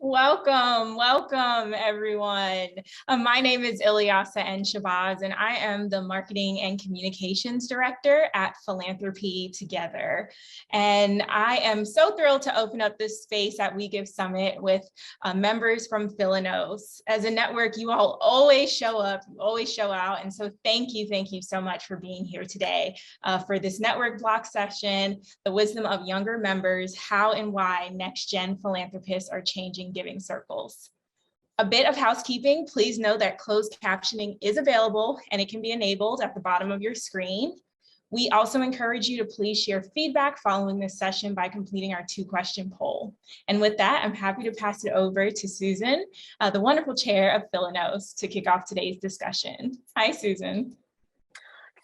Welcome everyone. My name is Ilyasa N. Shabazz, and I am the Marketing and Communications Director at Philanthropy Together. And I am so thrilled to open up this space at We Give Summit with members from Philanos. As a network, you all always show up, you always show out. And so thank you so much for being here today for this network block session, the wisdom of younger members, how and why next-gen philanthropists are changing giving circles. A bit of housekeeping, please know that closed captioning is available and it can be enabled at the bottom of your screen. We also encourage you to please share feedback following this session by completing our 2-question poll. And with that, I'm happy to pass it over to Susan, the wonderful chair of Philanos, to kick off today's discussion. Hi, Susan.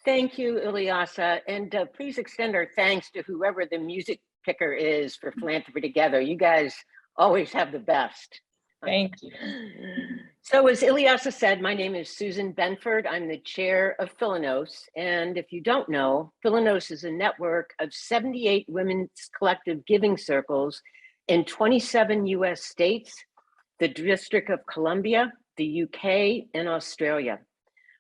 Thank you, Ilyasa, and please extend our thanks to whoever the music picker is for Philanthropy Together. You guys always have the best. Thank you. So as Ilyasa said, my name is Susan Benford. I'm the chair of Philanos. And if you don't know, Philanos is a network of 78 women's collective giving circles in 27 US states, the District of Columbia, the UK, and Australia.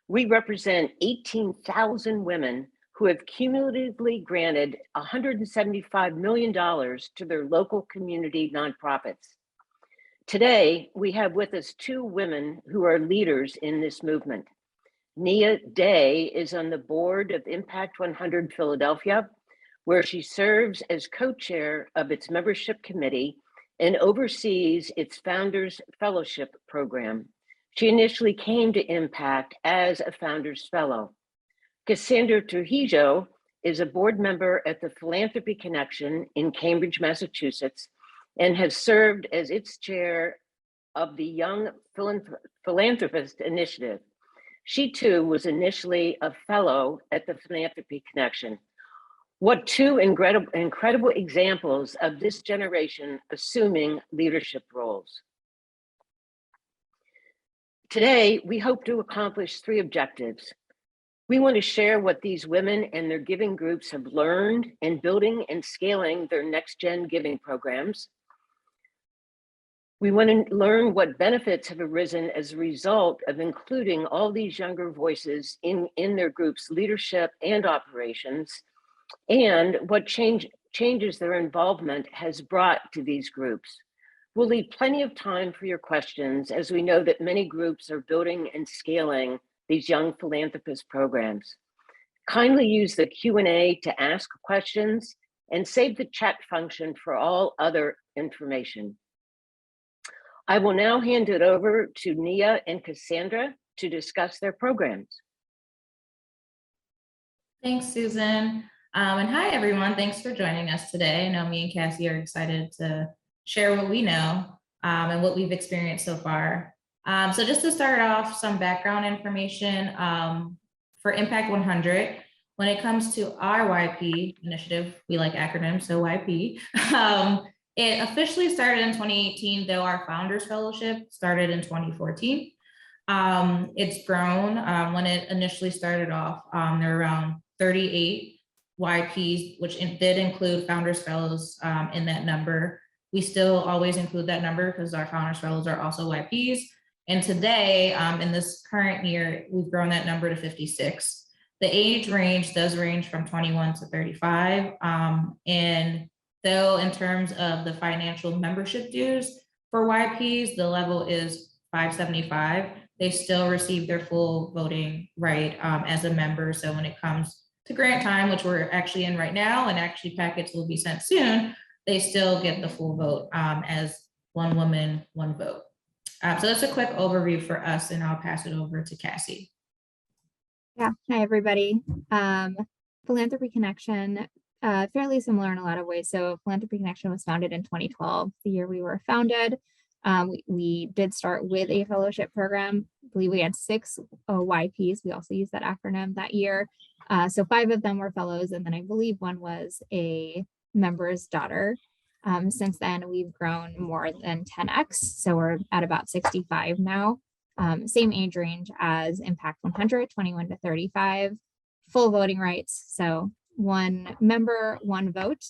We represent 18,000 women who have cumulatively granted $175 million to their local community nonprofits. Today, we have with us 2 women who are leaders in this movement. Daye is on the board of Impact 100 Philadelphia, where she serves as co-chair of its membership committee and oversees its Founders Fellowship program. She initially came to Impact as a Founders Fellow. Cassandra Trujillo is a board member at the Philanthropy Connection in Cambridge, Massachusetts, and has served as its chair of the Young Philanthropist Initiative. She too was initially a fellow at the Philanthropy Connection. What 2 incredible examples of this generation assuming leadership roles. Today, we hope to accomplish 3 objectives. We want to share what these women and their giving groups have learned in building and scaling their next-gen giving programs. We want to learn what benefits have arisen as a result of including all these younger voices in their group's leadership and operations, and what changes their involvement has brought to these groups. We'll leave plenty of time for your questions, as we know that many groups are building and scaling these young philanthropist programs. Kindly use the Q&A to ask questions and save the chat function for all other information. I will now hand it over to Nia and Cassandra to discuss their programs. Thanks, Susan. And hi, everyone. Thanks for joining us today. I know me and Cassie are excited to share what we know and what we've experienced so far. So just to start off, some background information for Impact 100. When it comes to our YP initiative, we like acronyms, so YP. It officially started in 2018, though our Founders Fellowship started in 2014. It's grown. When it initially started off, there were around 38 YPs, which did include Founders Fellows in that number. We still always include that number because our Founders Fellows are also YPs. And today, in this current year, we've grown that number to 56. The age range does range from 21 to 35. And though in terms of the financial membership dues for YPs, the level is $575, they still receive their full voting right as a member. So when it comes to grant time, which we're actually in right now, and actually packets will be sent soon, they still get the full vote as one woman, one vote. So that's a quick overview for us, and I'll pass it over to Cassie. Yeah, hi everybody. Philanthropy Connection, fairly similar in a lot of ways. So Philanthropy Connection was founded in 2012, the year we were founded. We did start with a fellowship program. I believe we had 6 YPs. We also used that acronym that year. So 5 of them were fellows, and then I believe 1 was a member's daughter. Since then, we've grown more than 10x. So we're at about 65 now. Same age range as Impact 100, 21 to 35, full voting rights. So 1 member, 1 vote.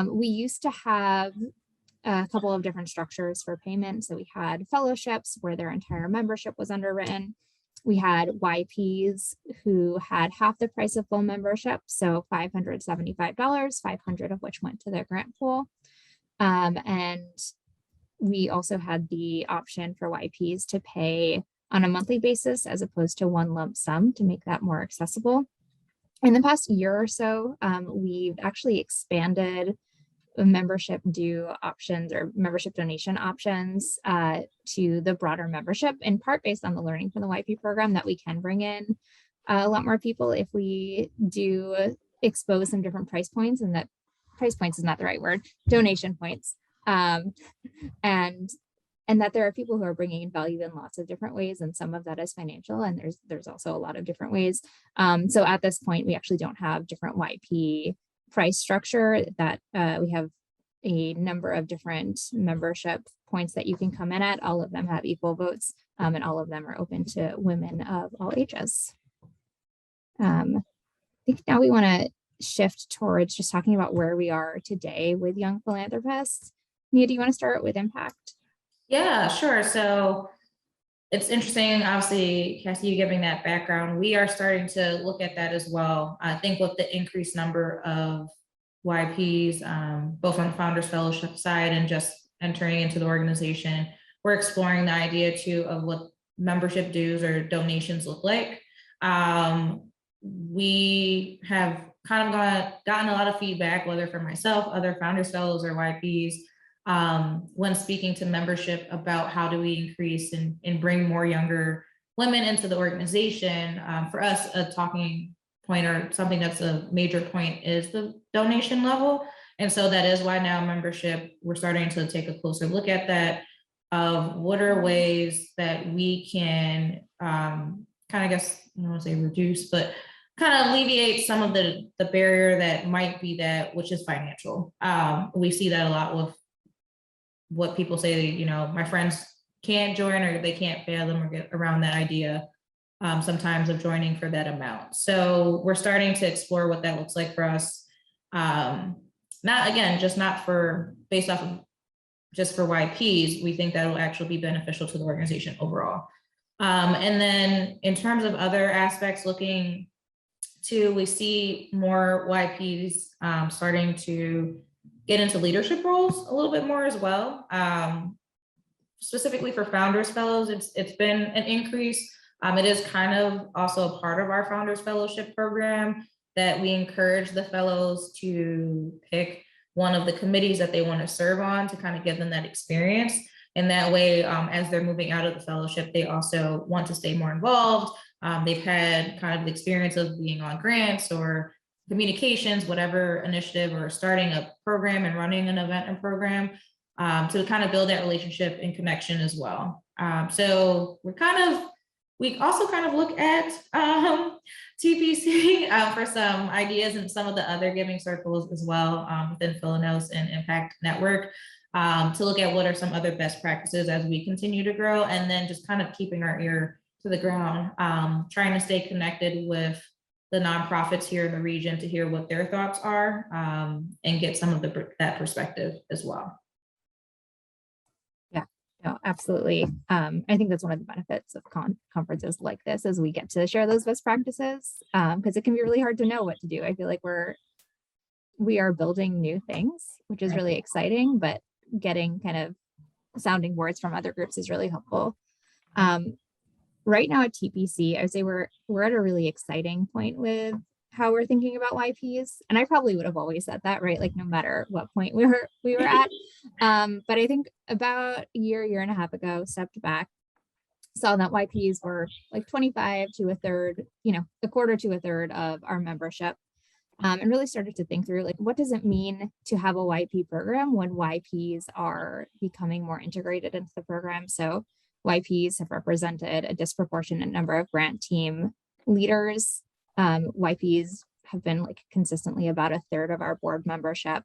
We used to have a couple of different structures for payment. So we had fellowships where their entire membership was underwritten. We had YPs who had half the price of full membership, so $575, 500 of which went to their grant pool. And we also had the option for YPs to pay on a monthly basis as opposed to one lump sum to make that more accessible. In the past year or so, we've actually expanded membership due options or membership donation options to the broader membership, in part based on the learning from the YP program that we can bring in a lot more people if we do expose some different price points, and that price points is not the right word, donation points. And that there are people who are bringing in value in lots of different ways, and some of that is financial, and there's also a lot of different ways. So at this point, we actually don't have different YP price structure. That we have a number of different membership points that you can come in at. All of them have equal votes, and all of them are open to women of all ages. I think now we want to shift towards just talking about where we are today with young philanthropists. Mia, do you want to start with impact? Yeah, sure. So it's interesting, obviously, Cassie, you giving that background. We are starting to look at that as well. I think with the increased number of YPs, both on the Founders Fellowship side and just entering into the organization, we're exploring the idea too of what membership dues or donations look like. We have kind of gotten a lot of feedback, whether from myself, other Founders Fellows or YPs, when speaking to membership about how do we increase and bring more younger women into the organization. For us, a talking point or something that's a major point is the donation level. And so that is why now membership, we're starting to take a closer look at that, of what are ways that we can kind of, I guess, I don't want to say reduce, but kind of alleviate some of the barrier that might be that, which is financial. We see that a lot with what people say, you know, my friends can't join or they can't fathom or get around that idea sometimes of joining for that amount. So we're starting to explore what that looks like for us. Not for based off of just for YPs, we think that will actually be beneficial to the organization overall. And then in terms of other aspects looking to, we see more YPs starting to get into leadership roles a little bit more as well. Specifically for Founders Fellows, it's been an increase. It is kind of also a part of our Founders Fellowship program that we encourage the fellows to pick one of the committees that they want to serve on to kind of give them that experience. And that way, as they're moving out of the fellowship, they also want to stay more involved. They've had kind of the experience of being on grants or communications, whatever initiative, or starting a program and running an event and program to kind of build that relationship and connection as well. So we also kind of look at TPC for some ideas and some of the other giving circles as well within Philanos and Impact Network to look at what are some other best practices as we continue to grow, and then just kind of keeping our ear to the ground, trying to stay connected with the nonprofits here in the region to hear what their thoughts are and get some of that perspective as well. Yeah, no, absolutely. I think that's one of the benefits of conferences like this, is we get to share those best practices because it can be really hard to know what to do. I feel like we are building new things, which is really exciting, but getting kind of sounding boards from other groups is really helpful. Right now at TPC, I would say we're at a really exciting point with how we're thinking about YPs. And I probably would have always said that, right? Like no matter what point we were at. But I think about a year and a half ago, stepped back, saw that YPs were like 25 to a third, a quarter to a third of our membership. And really started to think through, like, what does it mean to have a YP program when YPs are becoming more integrated into the program? So YPs have represented a disproportionate number of grant team leaders. YPs have been like consistently about a third of our board membership.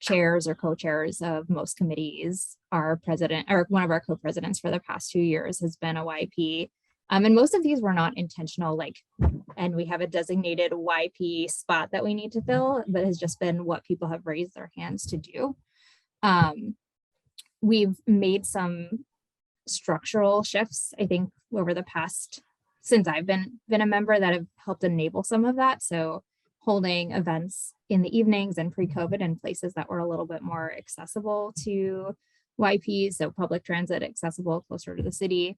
Chairs or co-chairs of most committees. Our president, or one of our co-presidents for the past 2 years, has been a YP. And most of these were not intentional, and we have a designated YP spot that we need to fill, but has just been what people have raised their hands to do. We've made some structural shifts, I think, over the past, since I've been a member, that have helped enable some of that. So holding events in the evenings and pre-COVID in places that were a little bit more accessible to YPs, so public transit accessible closer to the city.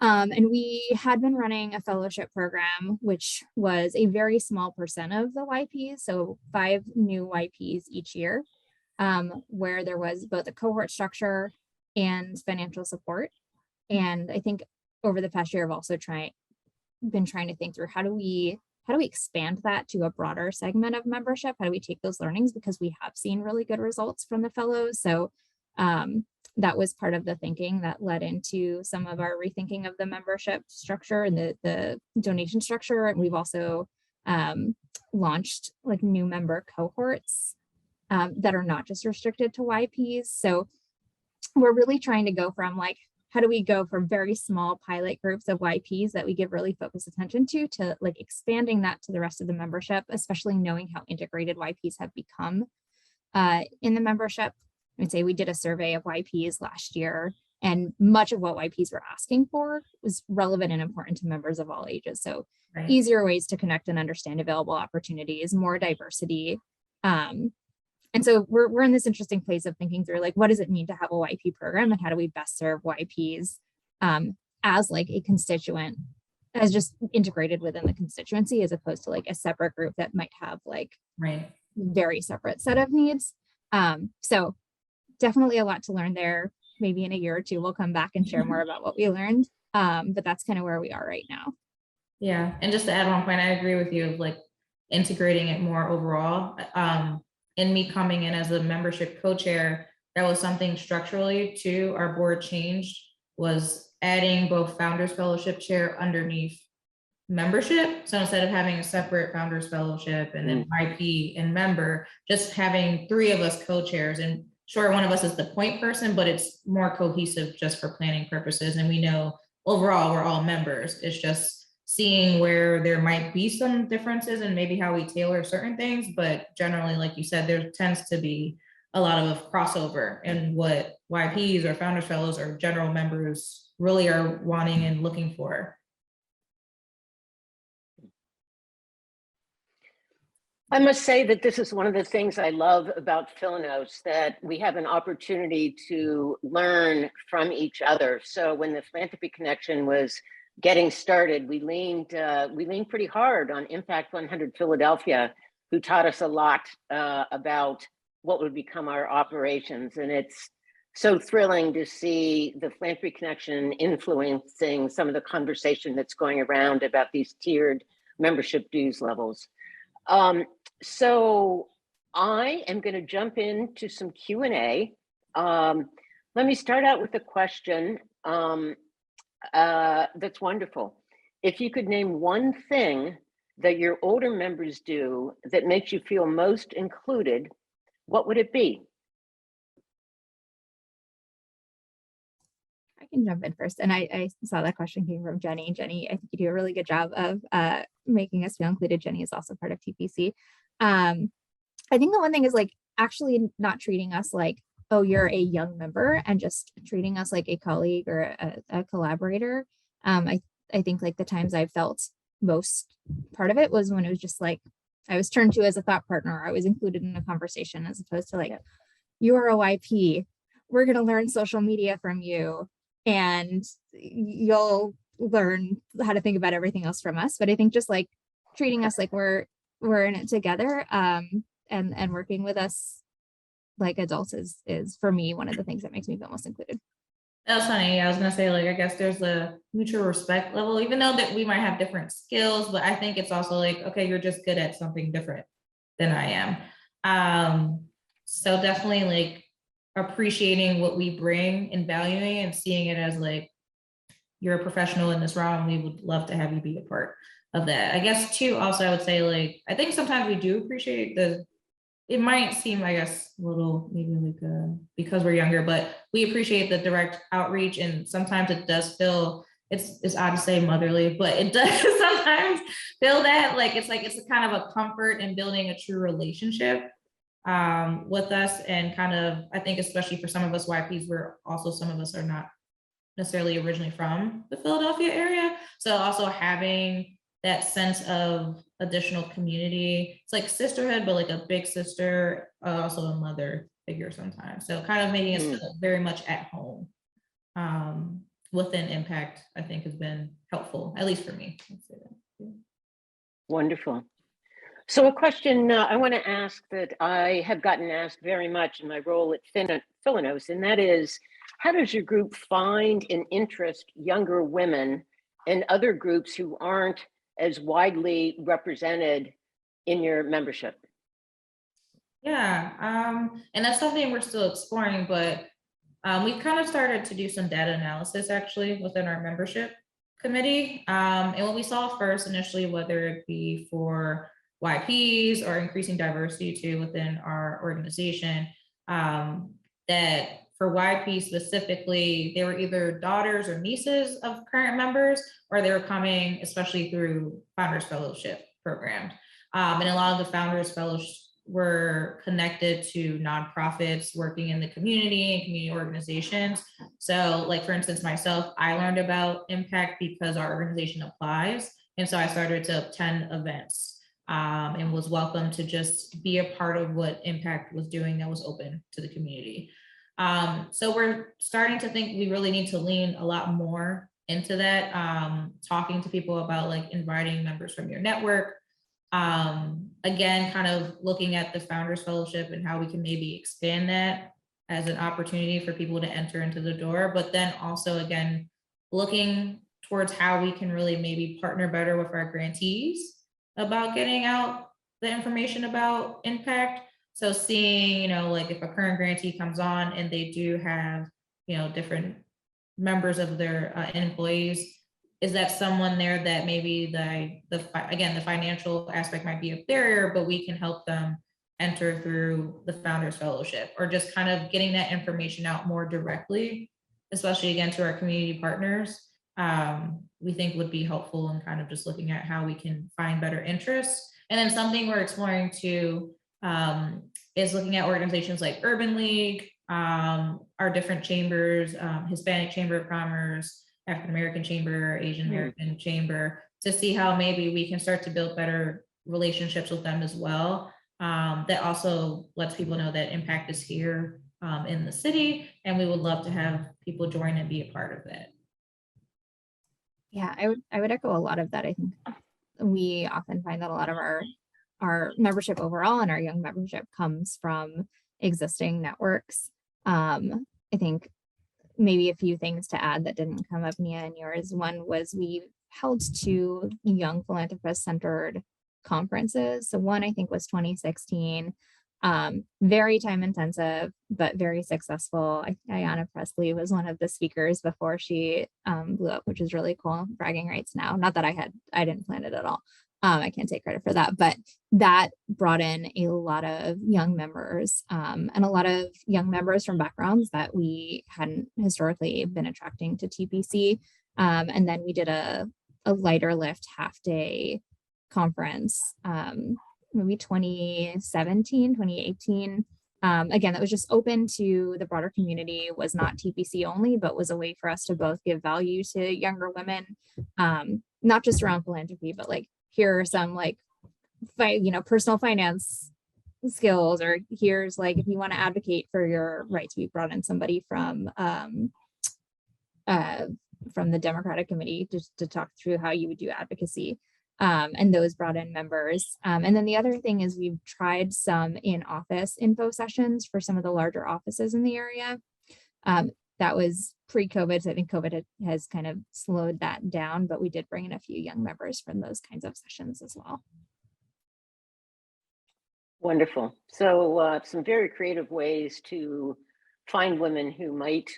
And we had been running a fellowship program, which was a very small percent of the YPs, so 5 new YPs each year, where there was both a cohort structure and financial support. And I think over the past year, I've also been trying to think through how do we expand that to a broader segment of membership? How do we take those learnings? Because we have seen really good results from the fellows. So that was part of the thinking that led into some of our rethinking of the membership structure and the donation structure. And we've also launched like new member cohorts that are not just restricted to YPs. So we're really trying to go from like, how do we go from very small pilot groups of YPs that we give really focused attention to like expanding that to the rest of the membership, especially knowing how integrated YPs have become in the membership. I would say we did a survey of YPs last year, and much of what YPs were asking for was relevant and important to members of all ages. So easier ways to connect and understand available opportunities, more diversity. And so we're in this interesting place of thinking through like, what does it mean to have a YP program, and how do we best serve YPs as like a constituent, as just integrated within the constituency, as opposed to like a separate group that might have like very separate set of needs. So definitely a lot to learn there. Maybe in a year or two, we'll come back and share more about what we learned. But that's kind of where we are right now. Yeah. And just to add one point, I agree with you of like integrating it more overall. In me coming in as a membership co-chair, that was something structurally too, our board changed, was adding both Founders Fellowship chair underneath membership. So instead of having a separate Founders Fellowship and then YP and member, just having 3 of us co-chairs. And sure, one of us is the point person, but it's more cohesive just for planning purposes. And we know overall we're all members. It's just seeing where there might be some differences and maybe how we tailor certain things, but generally, like you said, there tends to be a lot of crossover in what YPs or Founders Fellows or general members really are wanting and looking for. I must say that this is one of the things I love about Philanos, that we have an opportunity to learn from each other. So when the Philanthropy Connection was getting started, we leaned pretty hard on Impact 100 Philadelphia, who taught us a lot about what would become our operations. And it's so thrilling to see the Philanthropy Connection influencing some of the conversation that's going around about these tiered membership dues levels. So I am going to jump into some Q&A. Let me start out with a question. That's wonderful. If you could name one thing that your older members do that makes you feel most included, what would it be? I can jump in first. And I saw that question came from Jenny. Jenny, I think you do a really good job of making us feel included. Jenny is also part of TPC. I think the one thing is like actually not treating us like, oh, you're a young member, and just treating us like a colleague or a collaborator. I think like the times I've felt most part of it was when it was just like, I was turned to as a thought partner. I was included in a conversation, as opposed to like, you are a YP, we're going to learn social media from you, and you'll learn how to think about everything else from us. But I think just like treating us like we're in it together, and working with us like adults is for me one of the things that makes me feel most included. That's funny. I was gonna say, like, I guess there's a mutual respect level, even though that we might have different skills, but I think it's also like, okay, you're just good at something different than I am. So definitely like appreciating what we bring and valuing and seeing it as like, you're a professional in this realm. We would love to have you be a part of that. I guess too, also I would say like, I think sometimes we do appreciate it might seem, I guess, a little maybe like because we're younger, but we appreciate the direct outreach, and sometimes it does feel, it's odd to say motherly, but it does sometimes feel that like it's a kind of a comfort in building a true relationship with us, and kind of, I think especially for some of us YPs, some of us are not necessarily originally from the Philadelphia area. So also having that sense of additional community, it's like sisterhood, but like a big sister, also a mother figure sometimes. So kind of making us feel very much at home within Impact, I think has been helpful, at least for me. Let's say that. Yeah. Wonderful. So a question I want to ask that I have gotten asked very much in my role at Philanos, and that is, how does your group find and interest younger women and other groups who aren't as widely represented in your membership? Yeah, and that's something we're still exploring, but we've kind of started to do some data analysis actually within our membership committee. And what we saw first initially, whether it be for YPs or increasing diversity too within our organization, that for YP specifically, they were either daughters or nieces of current members, or they were coming especially through Founders Fellowship programs. And a lot of the Founders Fellowship were connected to nonprofits working in the community and community organizations. So like, for instance, myself, I learned about Impact because our organization applies. And so I started to attend events and was welcome to just be a part of what Impact was doing that was open to the community. So we're starting to think we really need to lean a lot more into that, talking to people about like inviting members from your network. Again, kind of looking at the Founders Fellowship and how we can maybe expand that as an opportunity for people to enter into the door, but then also again, looking towards how we can really maybe partner better with our grantees about getting out the information about Impact. So seeing, you know, like if a current grantee comes on and they do have, you know, different members of their employees, is that someone there that maybe the financial aspect might be a barrier, but we can help them enter through the Founders Fellowship, or just kind of getting that information out more directly, especially again to our community partners, we think would be helpful in kind of just looking at how we can find better interests. And then something we're exploring too is looking at organizations like Urban League, our different chambers, Hispanic Chamber of Commerce, African American Chamber, Asian American Chamber, to see how maybe we can start to build better relationships with them as well. That also lets people know that Impact is here in the city, and we would love to have people join and be a part of that. Yeah, I would echo a lot of that. I think we often find that a lot of our membership overall and our young membership comes from existing networks. I think maybe a few things to add that didn't come up, Nia, in yours. One was we held 2 young philanthropist centered conferences. So one I think was 2016, very time intensive, but very successful. Ayanna Presley was one of the speakers before she blew up, which is really cool. Bragging rights now. Not that I didn't plan it at all. I can't take credit for that, but that brought in a lot of young members and a lot of young members from backgrounds that we hadn't historically been attracting to TPC. And then we did a lighter lift half day conference, maybe 2017, 2018. Again, that was just open to the broader community, was not TPC only, but was a way for us to both give value to younger women, not just around philanthropy, but like, here are some like, personal finance skills, or here's like, if you want to advocate for your rights, we brought in somebody from the Democratic Committee just to talk through how you would do advocacy. And those brought in members. And then the other thing is we've tried some in-office info sessions for some of the larger offices in the area. That was pre-COVID, so I think COVID has kind of slowed that down, but we did bring in a few young members from those kinds of sessions as well. Wonderful. So some very creative ways to find women who might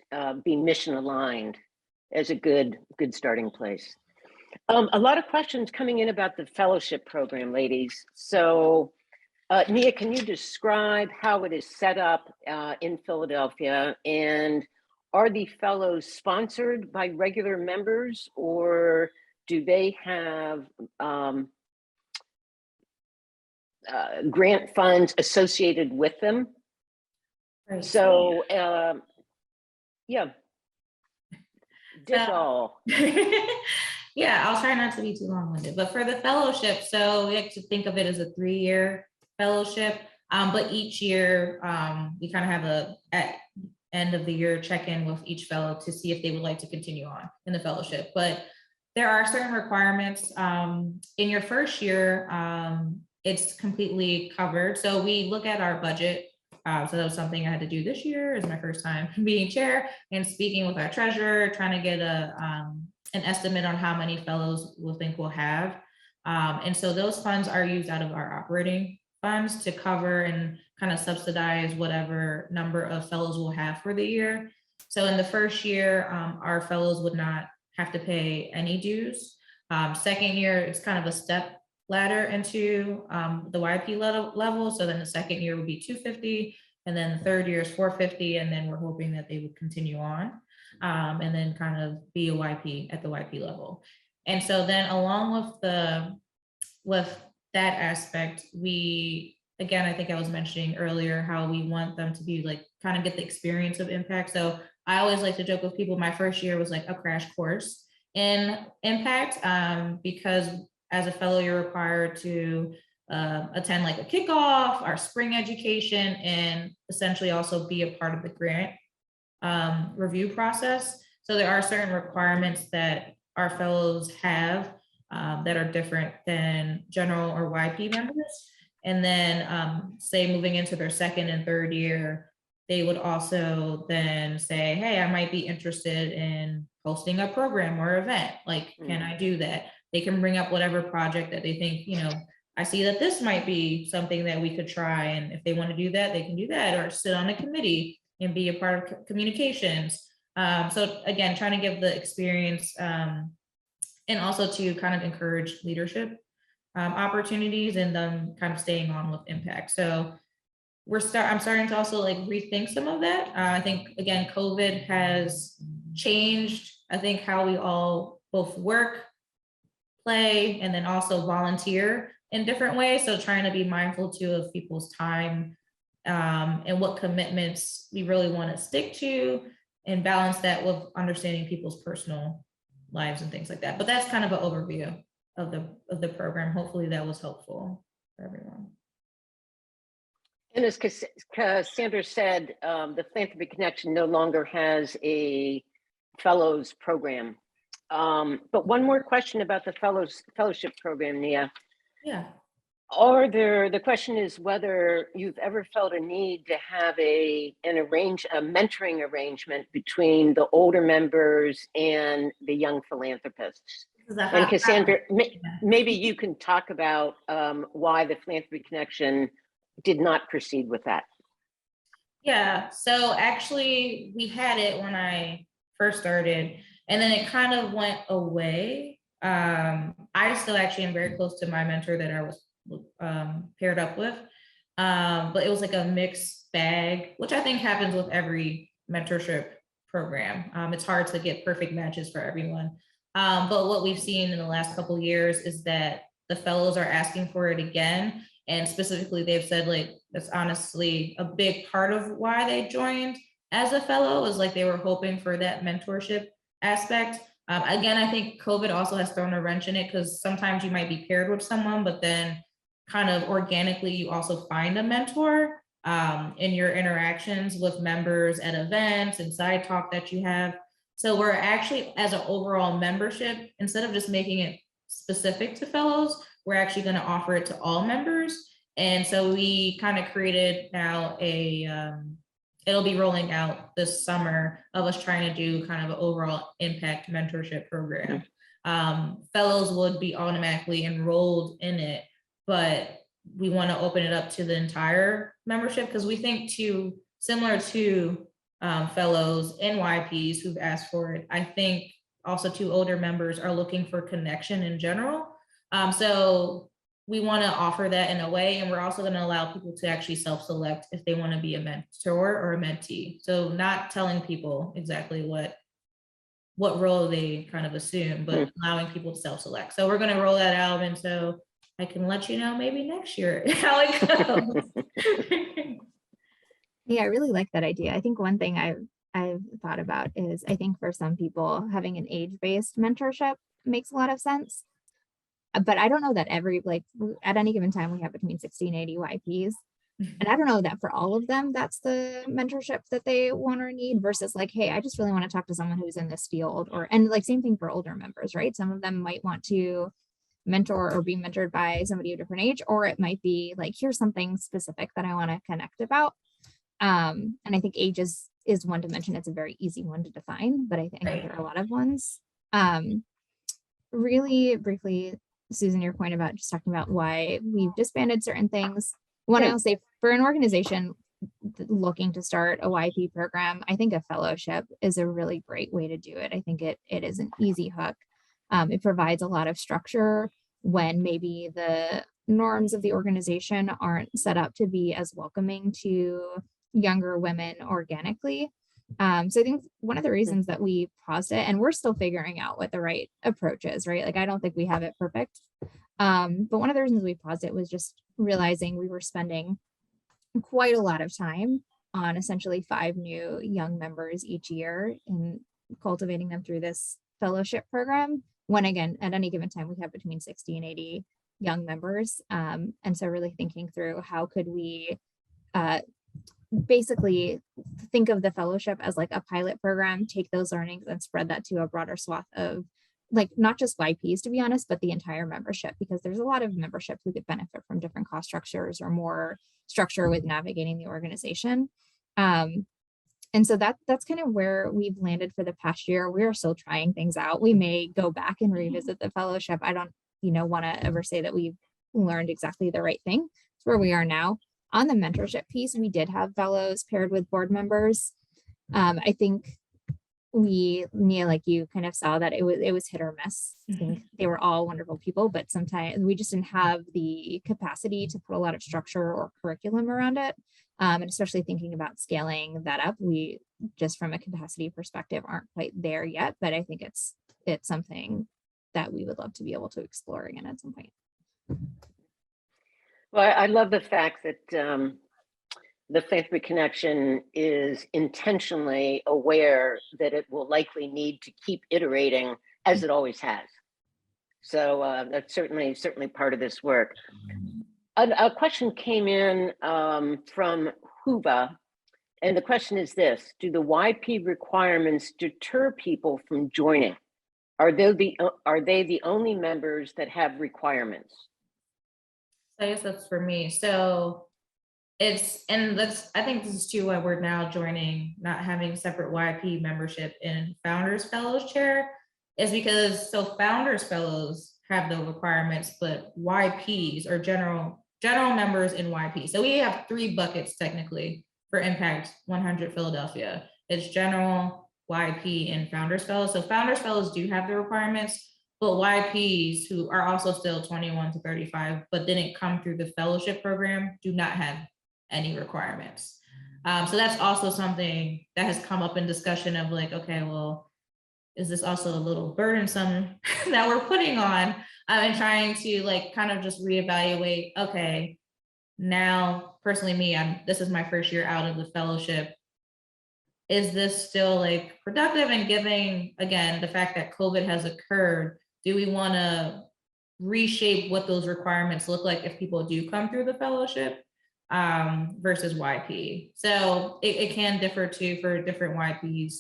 be mission aligned as a good starting place. A lot of questions coming in about the fellowship program, ladies. So Nia, can you describe how it is set up in Philadelphia, and are the fellows sponsored by regular members, or do they have grant funds associated with them. Right. So, yeah, dig So- all. Yeah, I'll try not to be too long-winded, but for the fellowship, so we like to think of it as a 3-year fellowship. But each year, we kind of have at end of the year check-in with each fellow to see if they would like to continue on in the fellowship. But there are certain requirements. In your first year, it's completely covered. So we look at our budget. So that was something I had to do this year. It's my first time being chair and speaking with our treasurer, trying to get an estimate on how many fellows we'll think we'll have. And so those funds are used out of our operating funds to cover and kind of subsidize whatever number of fellows we'll have for the year. So in the first year, our fellows would not have to pay any dues. Second year, it's kind of a step ladder into the YP level. So then the second year would be $250, and then the third year is $450, and then we're hoping that they would continue on and then kind of be a YP at the YP level. And so then along with that aspect, we, again, I think I was mentioning earlier how we want them to be like, kind of get the experience of impact. So I always like to joke with people, my first year was like a crash course in impact, because as a fellow, you're required to attend like a kickoff, our spring education, and essentially also be a part of the grant review process. So there are certain requirements that our fellows have that are different than general or YP members. And then say moving into their second and third year, they would also then say, hey, I might be interested in hosting a program or event. Like, can I do that? They can bring up whatever project that they think, I see that this might be something that we could try. And if they want to do that, they can do that, or sit on a committee and be a part of communications. So again, trying to give the experience and also to kind of encourage leadership opportunities and them kind of staying on with impact. So I'm starting to also like rethink some of that. I think, again, COVID has changed, I think, how we all both work, play, and then also volunteer in different ways. So trying to be mindful too of people's time and what commitments we really want to stick to, and balance that with understanding people's personal lives and things like that. But that's kind of an overview of the program. Hopefully that was helpful for everyone. And as Cassandra said, the Philanthropy Connection no longer has a fellows program. But one more question about the fellowship program, Nia. Yeah. The question is whether you've ever felt a need to have a mentoring arrangement between the older members and the young philanthropists. And Cassandra, maybe you can talk about why the Philanthropy Connection did not proceed with that. Yeah, so actually we had it when I first started, and then it kind of went away. I still actually am very close to my mentor that I was paired up with, but it was like a mixed bag, which I think happens with every mentorship program. It's hard to get perfect matches for everyone. But what we've seen in the last couple of years is that the fellows are asking for it again. And specifically, they've said, like, that's honestly a big part of why they joined as a fellow, is like they were hoping for that mentorship aspect. Again, I think COVID also has thrown a wrench in it, because sometimes you might be paired with someone, but then kind of organically, you also find a mentor in your interactions with members at events and side talk that you have. So we're actually, as an overall membership, instead of just making it specific to fellows, we're actually going to offer it to all members. And so we kind of created now it'll be rolling out this summer of us trying to do kind of an overall impact mentorship program. Fellows would be automatically enrolled in it, but we want to open it up to the entire membership, because we think similar to fellows and YPs who've asked for it, I think also to older members are looking for connection in general. So we want to offer that in a way, and we're also going to allow people to actually self-select if they want to be a mentor or a mentee. So not telling people exactly what role they kind of assume, but allowing people to self-select. So we're going to roll that out. And so I can let you know maybe next year how it goes. Yeah, I really like that idea. I think one thing I've thought about is I think for some people having an age-based mentorship makes a lot of sense. But I don't know that at any given time we have between 60 and 80 YPs. And I don't know that for all of them, that's the mentorship that they want or need versus like, hey, I just really want to talk to someone who's in this field and like same thing for older members, right? Some of them might want to mentor or be mentored by somebody of a different age, or it might be like, here's something specific that I want to connect about. And I think age is one to mention. It's a very easy one to define, but I think there are a lot of ones. Really briefly, Susan, your point about just talking about why we've disbanded certain things. One, I'll say for an organization looking to start a YP program, I think a fellowship is a really great way to do it. I think it is an easy hook. It provides a lot of structure when maybe the norms of the organization aren't set up to be as welcoming to younger women organically. So I think one of the reasons that we paused it, and we're still figuring out what the right approach is, right? Like, I don't think we have it perfect. But one of the reasons we paused it was just realizing we were spending quite a lot of time on essentially 5 new young members each year and cultivating them through this fellowship program. When again, at any given time, we have between 60 and 80 young members. And so really thinking through how could we basically think of the fellowship as like a pilot program, take those learnings and spread that to a broader swath of like not just YPs, to be honest, but the entire membership, because there's a lot of membership who could benefit from different cost structures or more structure with navigating the organization. And so that's kind of where we've landed for the past year. We're still trying things out. We may go back and revisit the fellowship. I don't, want to ever say that we've learned exactly the right thing. It's where we are now. On the mentorship piece, we did have fellows paired with board members. I think Nia, like you kind of saw that it was hit or miss. I think they were all wonderful people, but sometimes we just didn't have the capacity to put a lot of structure or curriculum around it. And especially thinking about scaling that up, we just from a capacity perspective aren't quite there yet, but I think it's something that we would love to be able to explore again at some point. Well, I love the fact that the Philanthropy Connection is intentionally aware that it will likely need to keep iterating as it always has. So that's certainly part of this work. A question came in from Huva, and the question is this: do the YP requirements deter people from joining? Are they the only members that have requirements? I guess that's for me. So I think this is too why we're now joining, not having separate YP membership in Founders Fellows chair, is because Founders Fellows have the requirements, but YPs or general members in YP. So we have 3 buckets technically for Impact 100 Philadelphia. It's general, YP, and Founders Fellows. So Founders Fellows do have the requirements, but YPs who are also still 21 to 35, but didn't come through the fellowship program, do not have any requirements. So that's also something that has come up in discussion of like, okay, well, is this also a little burdensome that we're putting on and trying to like kind of just reevaluate, okay, now personally me, this is my first year out of the fellowship. Is this still like productive and giving, again, the fact that COVID has occurred, do we want to reshape what those requirements look like if people do come through the fellowship versus YP? So it can differ too for different YPs.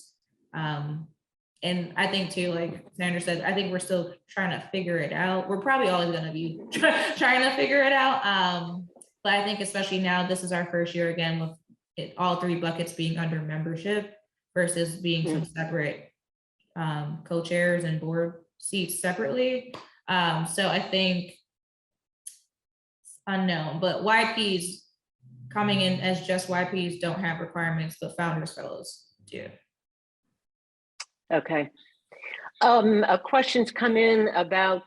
And I think too, like Cassandra said, I think we're still trying to figure it out. We're probably always going to be trying to figure it out. But I think especially now, this is our first year again with all 3 buckets being under membership versus being some separate co-chairs and board seats separately. So I think it's unknown, but YPs coming in as just YPs don't have requirements, but Founders Fellows do. Okay. A question's come in about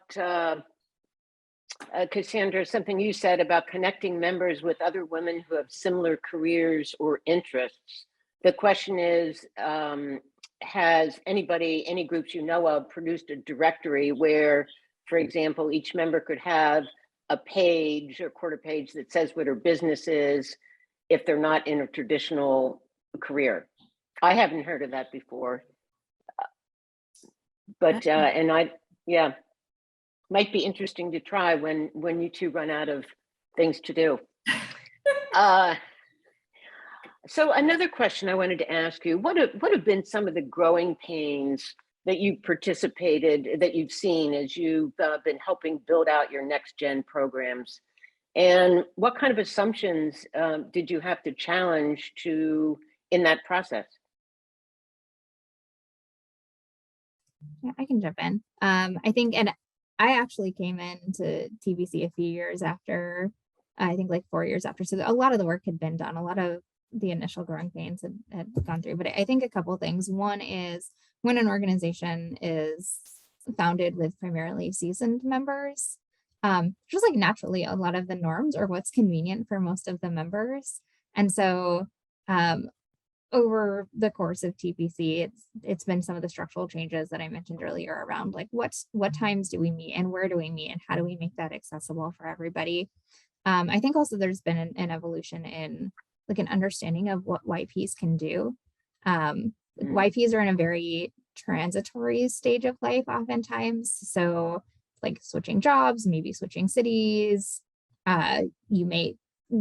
Cassandra, something you said about connecting members with other women who have similar careers or interests. The question is, has anybody, any groups you know of, produced a directory where, for example, each member could have a page or quarter page that says what her business is if they're not in a traditional career. I haven't heard of that before. But yeah, might be interesting to try when you two run out of things to do. So another question I wanted to ask you, what have been some of the growing pains that you participated, that you've seen as you've been helping build out your next gen programs? And what kind of assumptions did you have to challenge in that process? Yeah, I can jump in. I think, and I actually came into TBC a few years after, I think like 4 years after. So a lot of the work had been done. A lot of the initial growing pains had gone through. But I think a couple of things. One is when an organization is founded with primarily seasoned members, just like naturally a lot of the norms are what's convenient for most of the members. And so over the course of TPC, it's been some of the structural changes that I mentioned earlier around like what times do we meet and where do we meet and how do we make that accessible for everybody. I think also there's been an evolution in like an understanding of what YPs can do. YPs are in a very transitory stage of life oftentimes. So like switching jobs, maybe switching cities, you may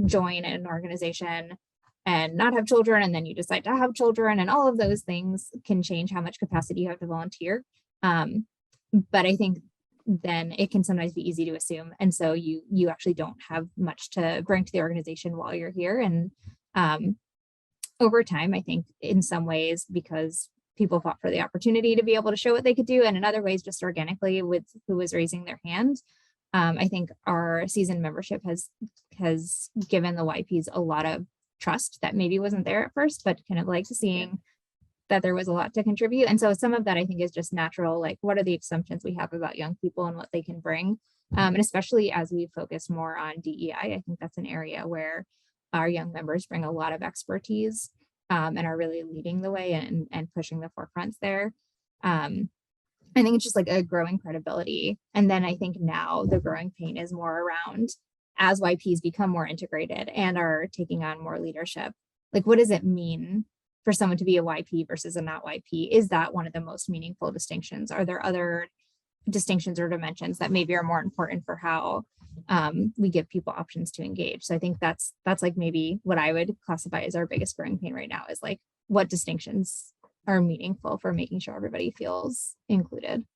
join an organization and not have children, and then you decide to have children, and all of those things can change how much capacity you have to volunteer. But I think then it can sometimes be easy to assume, and so you actually don't have much to bring to the organization while you're here. And over time, I think in some ways, because people fought for the opportunity to be able to show what they could do, and in other ways, just organically with who was raising their hand, I think our seasoned membership has given the YPs a lot of trust that maybe wasn't there at first, but kind of like seeing that there was a lot to contribute. And so some of that I think is just natural, like what are the assumptions we have about young people and what they can bring. And especially as we focus more on DEI, I think that's an area where our young members bring a lot of expertise and are really leading the way and pushing the forefronts there. I think it's just like a growing credibility. And then I think now the growing pain is more around as YPs become more integrated and are taking on more leadership. Like, what does it mean for someone to be a YP versus a not YP? Is that one of the most meaningful distinctions? Are there other distinctions or dimensions that maybe are more important for how we give people options to engage? So I think that's like maybe what I would classify as our biggest growing pain right now, is like what distinctions are meaningful for making sure everybody feels included.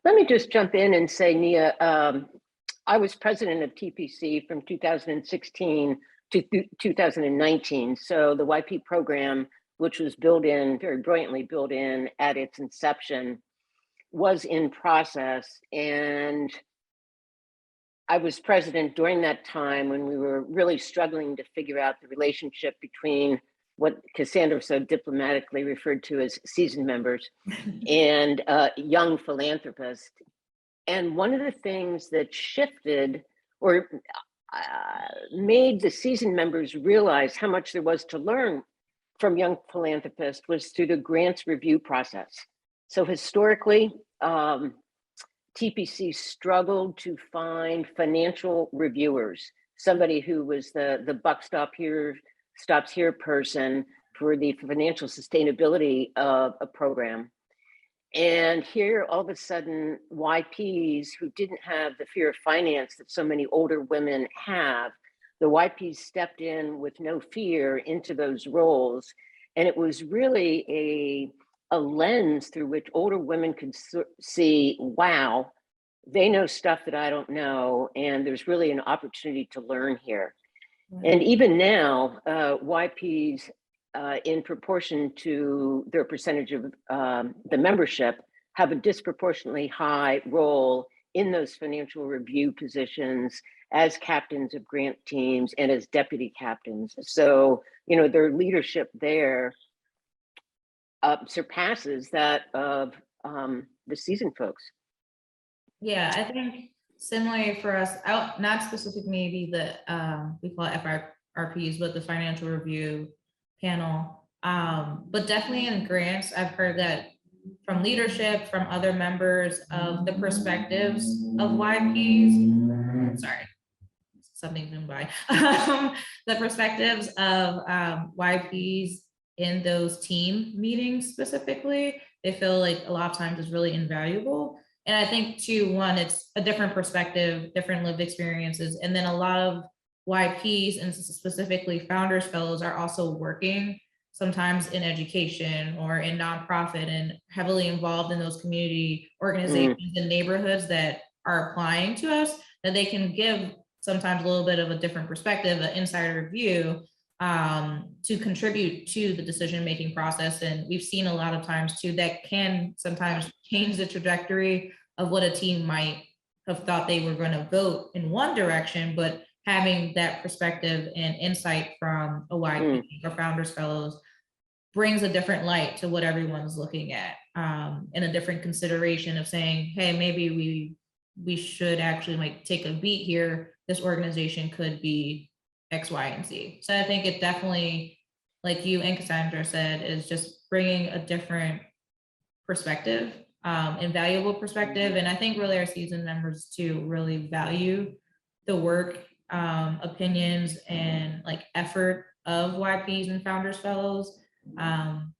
Let me just jump in and say, Nia, I was president of TPC from 2016 to 2019. So the YP program, which was very brilliantly built in at its inception, was in process. And I was president during that time when we were really struggling to figure out the relationship between what Cassandra so diplomatically referred to as seasoned members and young philanthropists. And one of the things that shifted or made the seasoned members realize how much there was to learn from young philanthropists was through the grants review process. So historically, TPC struggled to find financial reviewers, somebody who was the buck stops here person for the financial sustainability of a program. And here, all of a sudden, YPs who didn't have the fear of finance that so many older women have, the YPs stepped in with no fear into those roles. And it was really a lens through which older women could see, wow, they know stuff that I don't know, and there's really an opportunity to learn here. Right. And even now, YPs, in proportion to their percentage of the membership, have a disproportionately high role in those financial review positions as captains of grant teams and as deputy captains. So, their leadership there surpasses that of the seasoned folks. Yeah, I think similarly for us, not specific maybe the we call it FRPs, but the financial review panel. But definitely in grants, I've heard that from leadership, from other members of the perspectives of YPs, sorry, something zoomed by, the perspectives of YPs in those team meetings specifically, they feel like a lot of times is really invaluable. And I think too, one, it's a different perspective, different lived experiences. And then a lot of YPs and specifically Founders Fellows are also working sometimes in education or in nonprofit and heavily involved in those community organizations and neighborhoods that are applying to us, that they can give sometimes a little bit of a different perspective, an insider view, to contribute to the decision-making process. And we've seen a lot of times too, that can sometimes change the trajectory of what a team might have thought they were going to vote in one direction, but having that perspective and insight from a YP or Founders Fellows brings a different light to what everyone's looking at, and a different consideration of saying, hey, maybe we should actually like take a beat here. This organization could be X, Y, and Z. So I think it definitely, like you and Cassandra said, is just bringing a different perspective, invaluable perspective. And I think really our seasoned members too really value the work, opinions, and like effort of YPs and Founders Fellows. And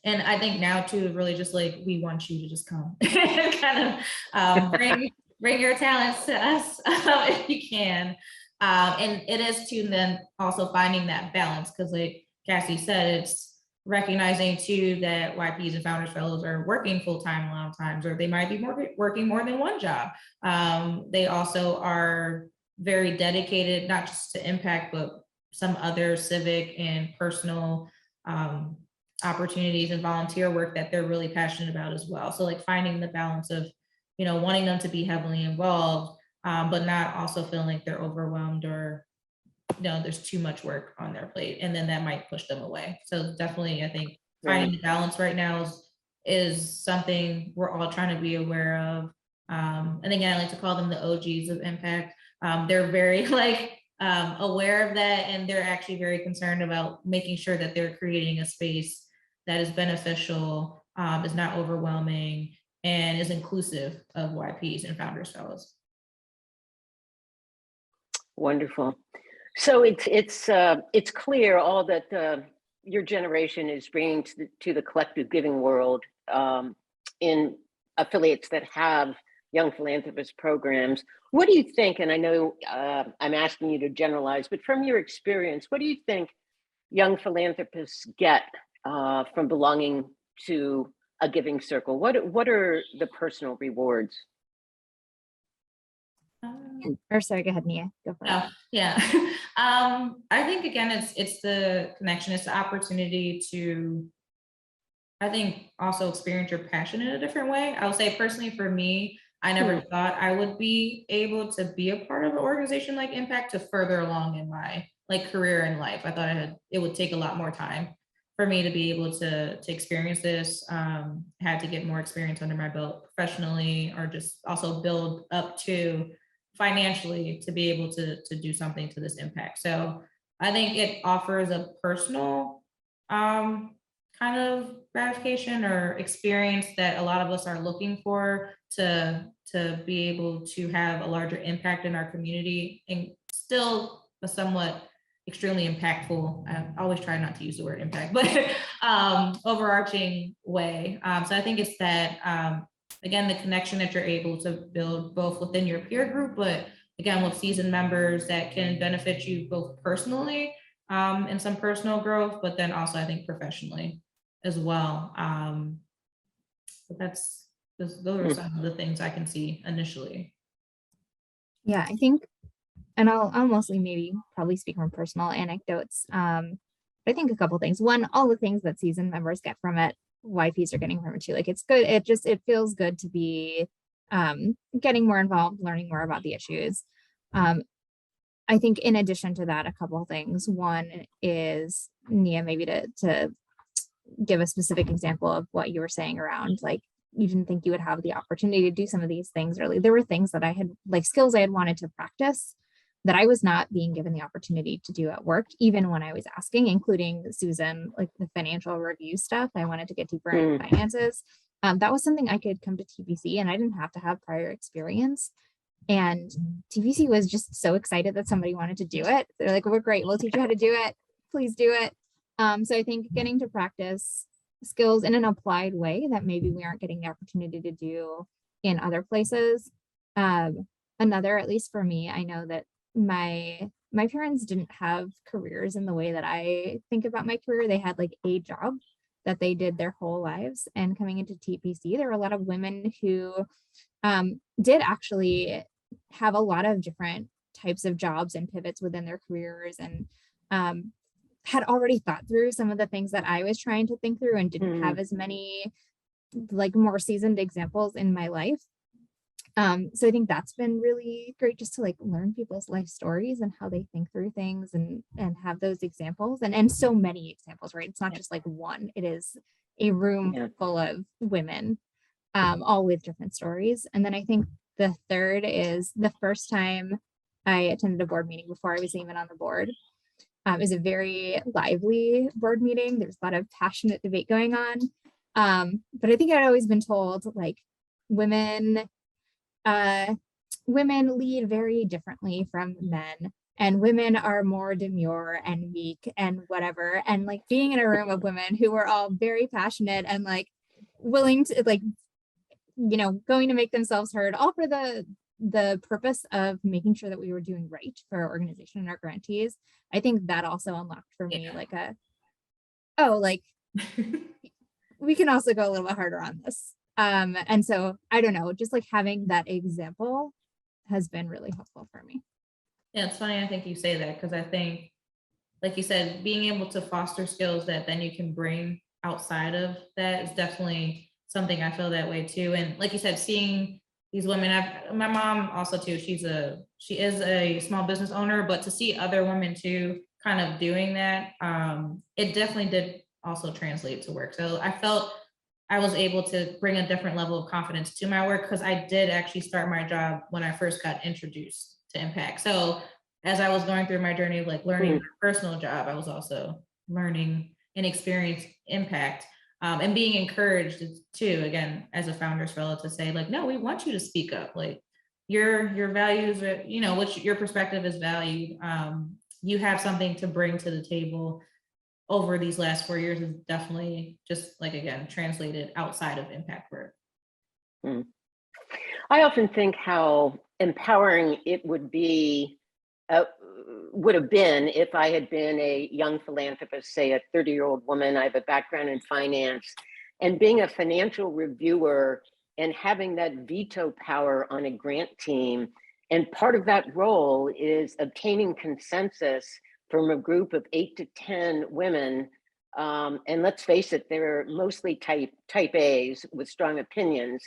I think now too, really just like, we want you to just come and kind of bring your talents to us if you can. And it is too then also finding that balance, because like Cassie said, it's recognizing too that YPs and Founders Fellows are working full-time a lot of times, or they might be working more than one job. They also are very dedicated, not just to impact, but some other civic and personal opportunities and volunteer work that they're really passionate about as well. So like finding the balance of, you know, wanting them to be heavily involved, but not also feeling like they're overwhelmed or, you know, there's too much work on their plate, and then that might push them away. So definitely, I think finding the balance right now is something we're all trying to be aware of. And again, I like to call them the OGs of impact. They're very like aware of that, and they're actually very concerned about making sure that they're creating a space that is beneficial, is not overwhelming, and is inclusive of YPs and Founders Fellows. Wonderful. So it's clear all that your generation is bringing to the collective giving world in affiliates that have young philanthropist programs. What do you think? And I know I'm asking you to generalize, but from your experience, what do you think young philanthropists get from belonging to a giving circle? What are the personal rewards? Or sorry, go ahead, Nia. Go for it. Yeah. I think again, it's the connection, it's the opportunity to, I think, also experience your passion in a different way. I would say personally for me, I never thought I would be able to be a part of an organization like Impact to further along in my like career in life. I thought it would take a lot more time for me to be able to experience this. Had to get more experience under my belt professionally, or just also build up to financially to be able to do something to this impact. So I think it offers a personal kind of gratification or experience that a lot of us are looking for to be able to have a larger impact in our community, and still a somewhat extremely impactful, I always try not to use the word impact, but overarching way. So I think it's that, again, the connection that you're able to build both within your peer group, but again, with seasoned members that can benefit you both personally and some personal growth, but then also I think professionally as well. But those are some of the things I can see initially. Yeah, I think, and I'll mostly probably speak from personal anecdotes. But I think a couple things. One, all the things that seasoned members get from it, YPs are getting from it too. Like it's good. It feels good to be getting more involved, learning more about the issues. I think in addition to that, a couple of things. One is, Nia, maybe to give a specific example of what you were saying around, like, you didn't think you would have the opportunity to do some of these things early. There were things that I had, like skills I had wanted to practice, that I was not being given the opportunity to do at work, even when I was asking, including Susan, like the financial review stuff. I wanted to get deeper into finances. That was something I could come to TBC and I didn't have to have prior experience. And TPC was just so excited that somebody wanted to do it. They're like, we're great, we'll teach you how to do it. Please do it. So I think getting to practice skills in an applied way that maybe we aren't getting the opportunity to do in other places. Another, at least for me, I know that my parents didn't have careers in the way that I think about my career. They had like a job that they did their whole lives. And coming into TPC, there were a lot of women who did actually have a lot of different types of jobs and pivots within their careers, and had already thought through some of the things that I was trying to think through and didn't have as many like more seasoned examples in my life. So I think that's been really great, just to like learn people's life stories and how they think through things, and have those examples, and so many examples, right? It's not just like one, it is a room full of women, all with different stories. And then I think the third is the first time I attended a board meeting before I was even on the board. It was a very lively board meeting. There's a lot of passionate debate going on. But I think I'd always been told like women lead very differently from men, and women are more demure and meek and whatever. And like being in a room of women who were all very passionate and like willing to like, you know, going to make themselves heard, all for the purpose of making sure that we were doing right for our organization and our grantees. I think that also unlocked for me like we can also go a little bit harder on this. And so I don't know, just like having that example has been really helpful for me. Yeah, it's funny, I think you say that, because I think, like you said, being able to foster skills that then you can bring outside of that is definitely something I feel that way too. And like you said, seeing these women, my mom also too, she is a small business owner, but to see other women too kind of doing that, it definitely did also translate to work. So I felt I was able to bring a different level of confidence to my work, because I did actually start my job when I first got introduced to impact. So as I was going through my journey of like learning my personal job, I was also learning and experience impact. And being encouraged too, again, as a founders fellow, to say like, no, we want you to speak up. Like your values, are, you know, what your perspective is valued. You have something to bring to the table. Over these last 4 years is definitely just like, again, translated outside of impact work. I often think how empowering it would have been if I had been a young philanthropist, say a 30-year-old woman. I have a background in finance, and being a financial reviewer and having that veto power on a grant team. And part of that role is obtaining consensus from a group of 8 to 10 women. And let's face it, they're mostly type A's with strong opinions.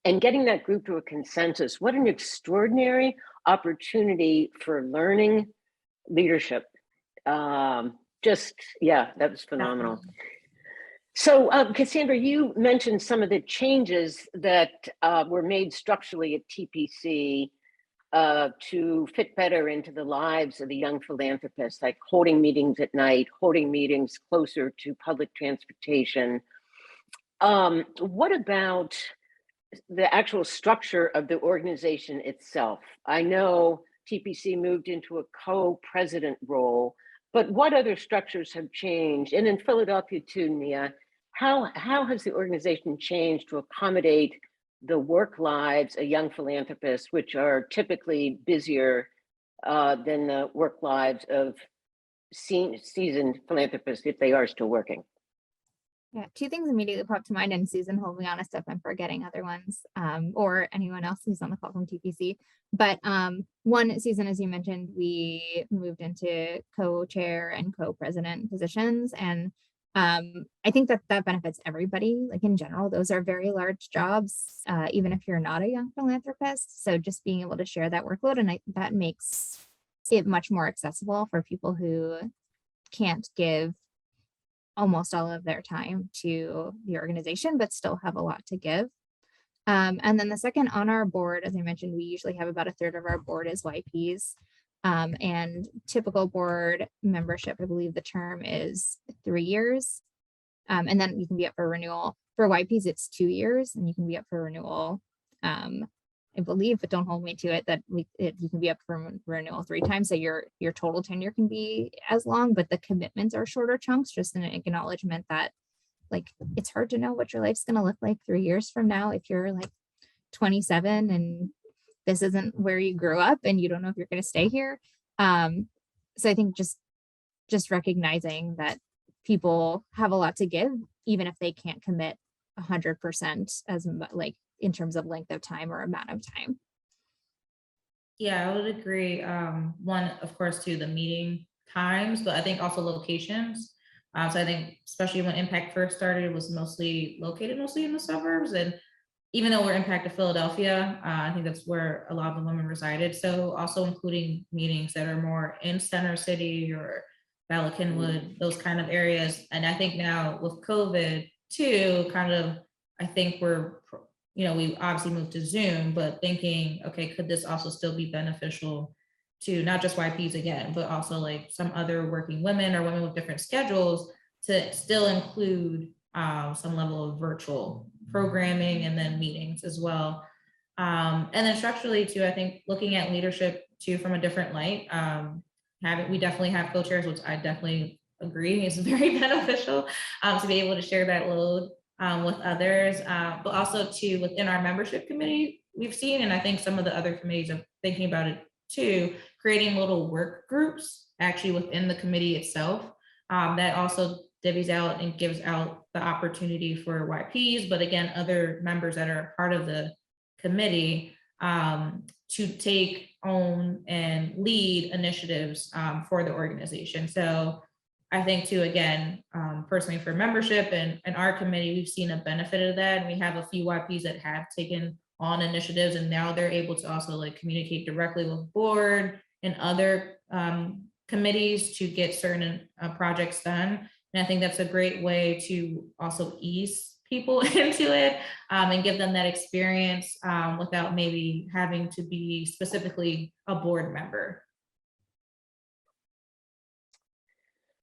And getting that group to a consensus, what an extraordinary opportunity for learning leadership. That was phenomenal. So Cassandra, you mentioned some of the changes that were made structurally at TPC to fit better into the lives of the young philanthropists, like holding meetings at night, holding meetings closer to public transportation. What about the actual structure of the organization itself? I know TPC moved into a co-president role, but what other structures have changed? And in Philadelphia too, Nia, how has the organization changed to accommodate the work lives of young philanthropists, which are typically busier than the work lives of seasoned philanthropists, if they are still working? Yeah, two things immediately pop to mind, and Susan, hold me honest if I'm forgetting other ones, or anyone else who's on the call from TPC. But one, Susan, as you mentioned, we moved into co-chair and co-president positions, and I think that benefits everybody. Like in general, those are very large jobs, even if you're not a young philanthropist. So just being able to share that workload, and that makes it much more accessible for people who can't give almost all of their time to the organization, but still have a lot to give. And then the second, on our board, as I mentioned, we usually have about a third of our board is YPs. And typical board membership, I believe the term is 3 years. And then you can be up for renewal. For YPs, it's 2 years, and you can be up for renewal believe, but don't hold me to it, that you can be up for renewal 3 times, so your total tenure can be as long, but the commitments are shorter chunks, just an acknowledgement that like it's hard to know what your life's going to look like 3 years from now if you're like 27 and this isn't where you grew up and you don't know if you're going to stay here. So I think just recognizing that people have a lot to give, even if they can't commit 100% as like in terms of length of time or amount of time. Yeah, I would agree. One, of course, to the meeting times, but I think also locations. So I think especially when Impact first started, it was mostly located in the suburbs. And even though we're Impact of Philadelphia, I think that's where a lot of the women resided. So also including meetings that are more in Center City or Bala Cynwyd, those kind of areas. And I think now with COVID too, I think we obviously moved to Zoom, but thinking, okay, could this also still be beneficial to not just YPs again, but also like some other working women or women with different schedules to still include some level of virtual programming and then meetings as well. And then structurally too, I think looking at leadership too from a different light. We definitely have co-chairs, which I definitely agree is very beneficial to be able to share that load with others, but also too within our membership committee, we've seen, and I think some of the other committees are thinking about it too, creating little work groups actually within the committee itself that also divvies out and gives out the opportunity for YPs, but again, other members that are part of the committee to take on and lead initiatives for the organization. So I think too, again, personally for membership and our committee, we've seen a benefit of that. And we have a few YPs that have taken on initiatives and now they're able to also like communicate directly with board and other committees to get certain projects done. And I think that's a great way to also ease people into it and give them that experience without maybe having to be specifically a board member.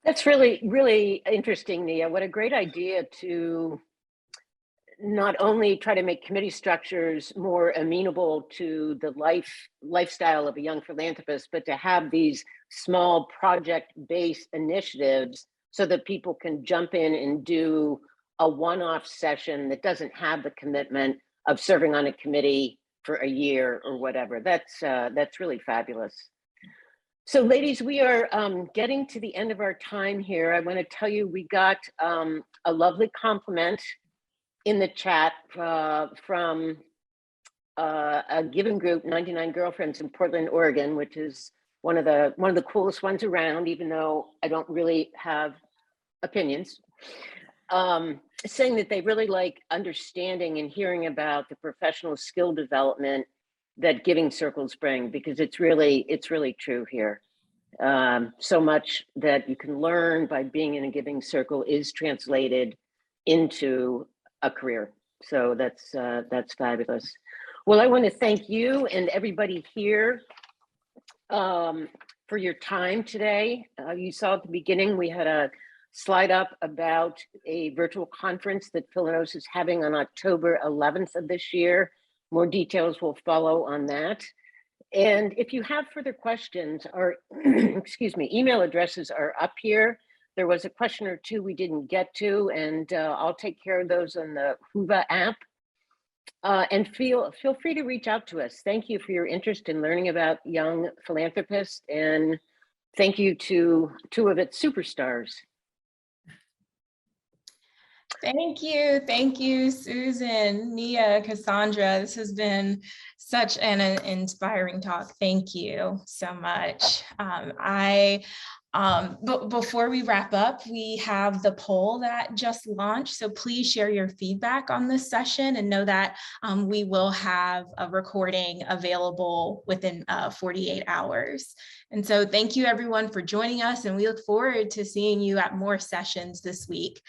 That's really, really interesting, Nia. What a great idea to not only try to make committee structures more amenable to the lifestyle of a young philanthropist, but to have these small project-based initiatives so that people can jump in and do a one-off session that doesn't have the commitment of serving on a committee for a year or whatever. That's really fabulous. So ladies, we are getting to the end of our time here. I want to tell you we got a lovely compliment in the chat from a giving group, 99 Girlfriends in Portland, Oregon, which is one of the coolest ones around, even though I don't really have opinions, saying that they really like understanding and hearing about the professional skill development that giving circles bring, because it's really true here. So much that you can learn by being in a giving circle is translated into a career. So that's fabulous. Well, I want to thank you and everybody here for your time today. You saw at the beginning, we had a slide up about a virtual conference that Philanos is having on October 11th of this year. More details will follow on that. And if you have further questions, our excuse me, email addresses are up here. There was a question or two we didn't get to, and I'll take care of those on the Whova app. And feel free to reach out to us. Thank you for your interest in learning about young philanthropists, and thank you to two of its superstars. Thank you, Susan, Nia, Cassandra. This has been such an inspiring talk. Thank you so much. But before we wrap up, we have the poll that just launched. So please share your feedback on this session and know that we will have a recording available within 48 hours. And so thank you everyone for joining us, and we look forward to seeing you at more sessions this week.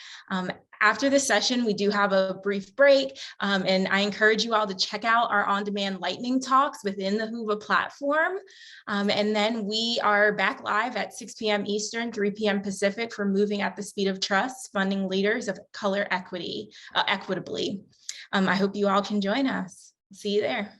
After the session, we do have a brief break, and I encourage you all to check out our on-demand lightning talks within the Whova platform. And then we are back live at 6 p.m. Eastern, 3 p.m. Pacific for Moving at the Speed of Trust, Funding Leaders of Color Equitably. I hope you all can join us. See you there.